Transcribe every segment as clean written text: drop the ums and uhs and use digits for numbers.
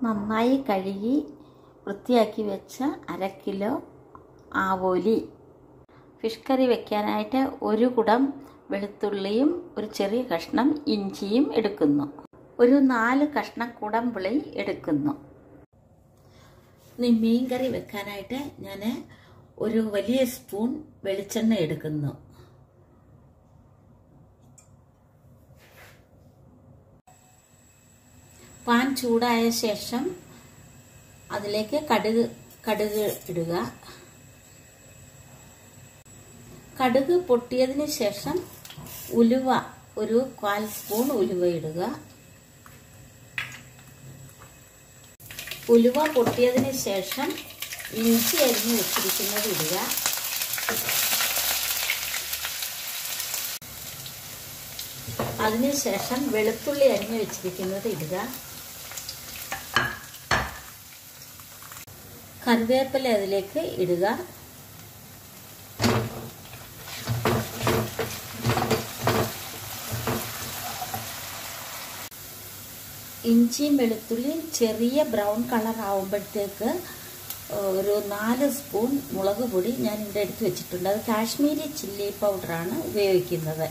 നന്നായി കഴുകി വൃത്തിയാക്കി വെച്ച 1/2 കിലോ ആവോലി. ഫിഷ് കറി വെക്കാനായിട്ട് 1 കുടം വെളുത്തുള്ളിയും ഒരു ചെറിയ കഷ്ണം ഇഞ്ചിയും എടുക്കുന്നു. ഒരു 4 കഷ്ണം കുടംപുളി എടുക്കുന്നു. ഇനി മീൻ കറി വെക്കാനായിട്ട് ഞാൻ ഒരു വലിയ സ്പൂൺ വെളിച്ചെണ്ണ എടുക്കുന്നു. പാൻ ചൂടായ ശേഷം അതിലേക്ക് കടുക് ഇടുക. കടുക് പൊട്ടിയതിന് ശേഷം ഉലുവ ഒരു 1/4 സ്പൂൺ ഉലുവ ഇടുക. ഉലുവ പൊട്ടിയതിന് ശേഷം ഇഞ്ചി അരിഞ്ഞ് വെച്ചിരിക്കുന്നത് ഇടുക. അതിനുശേഷം വെളുത്തുള്ളി അരിഞ്ഞ് വെച്ചിരിക്കുന്നത് ഇടുക. കറിവേപ്പില അതിലേക്ക് ഇടുക. ഇഞ്ചിയും വെളുത്തുള്ളിയും ചെറിയ ബ്രൗൺ കളർ ആവുമ്പോഴത്തേക്ക് ഒരു 4 സ്പൂൺ മുളക് പൊടി ഞാൻ ഇവിടെ എടുത്ത് വെച്ചിട്ടുണ്ട്. അത് കാശ്മീരി ചില്ലി പൗഡറാണ് ഉപയോഗിക്കുന്നത്.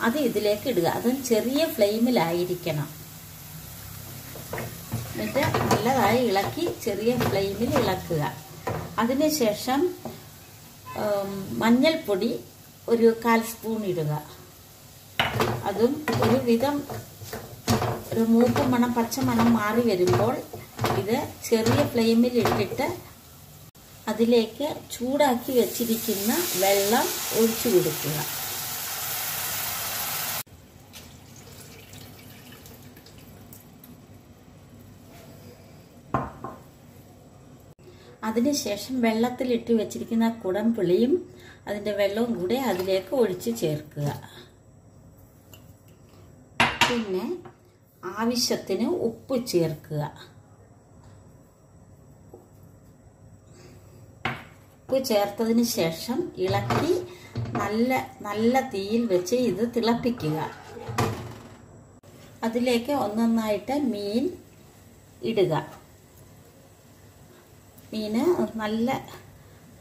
അത് ഇതിലേക്ക് ഇടുക. അതും ചെറിയ ഫ്ലെയിമിലായിരിക്കണം. എന്നിട്ട് നല്ലതായി ഇളക്കി ചെറിയ ഫ്ലെയിമിൽ ഇളക്കുക. അതിനുശേഷം മഞ്ഞൾപ്പൊടി ഒരു 1/4 സ്പൂൺ ഇടുക. അതും ഒരു മൂപ്പ് മണം പച്ചമണം മാറി വരുമ്പോൾ ഇത് ചെറിയ ഫ്ലെയിമിൽ ഇട്ടിട്ട് അതിലേക്ക് ചൂടാക്കി വെച്ചിരിക്കുന്ന വെള്ളം ഒഴിച്ചു കൊടുക്കുക. അതിനുശേഷം വെള്ളത്തിലിട്ട് വെച്ചിരിക്കുന്ന കുടംപുളിയും അതിൻ്റെ വെള്ളവും കൂടെ അതിലേക്ക് ഒഴിച്ച് ചേർക്കുക. പിന്നെ ആവശ്യത്തിന് ഉപ്പ് ചേർക്കുക. ഉപ്പ് ചേർത്തതിന് ശേഷം ഇളക്കി നല്ല തീയിൽ വെച്ച് ഇത് തിളപ്പിക്കുക. അതിലേക്ക് ഒന്നൊന്നായിട്ട് മീൻ ഇടുക. മീന്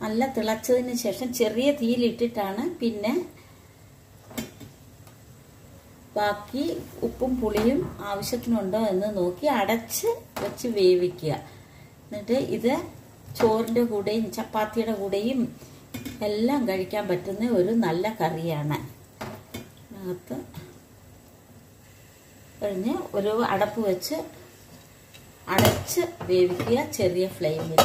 നല്ല തിളച്ചതിന് ശേഷം ചെറിയ തീയിലിട്ടിട്ടാണ് പിന്നെ ബാക്കി ഉപ്പും പുളിയും ആവശ്യത്തിനുണ്ടോ എന്ന് നോക്കി അടച്ച് വെച്ച് വേവിക്കുക. എന്നിട്ട് ഇത് ചോറിൻ്റെ കൂടെയും ചപ്പാത്തിയുടെ കൂടെയും എല്ലാം കഴിക്കാൻ പറ്റുന്ന ഒരു നല്ല കറിയാണ്. അതിനകത്ത് കഴിഞ്ഞ് ഒരു അടപ്പ് വെച്ച് അടച്ച് വേവിക്കുക ചെറിയ ഫ്ലെയിമിൽ.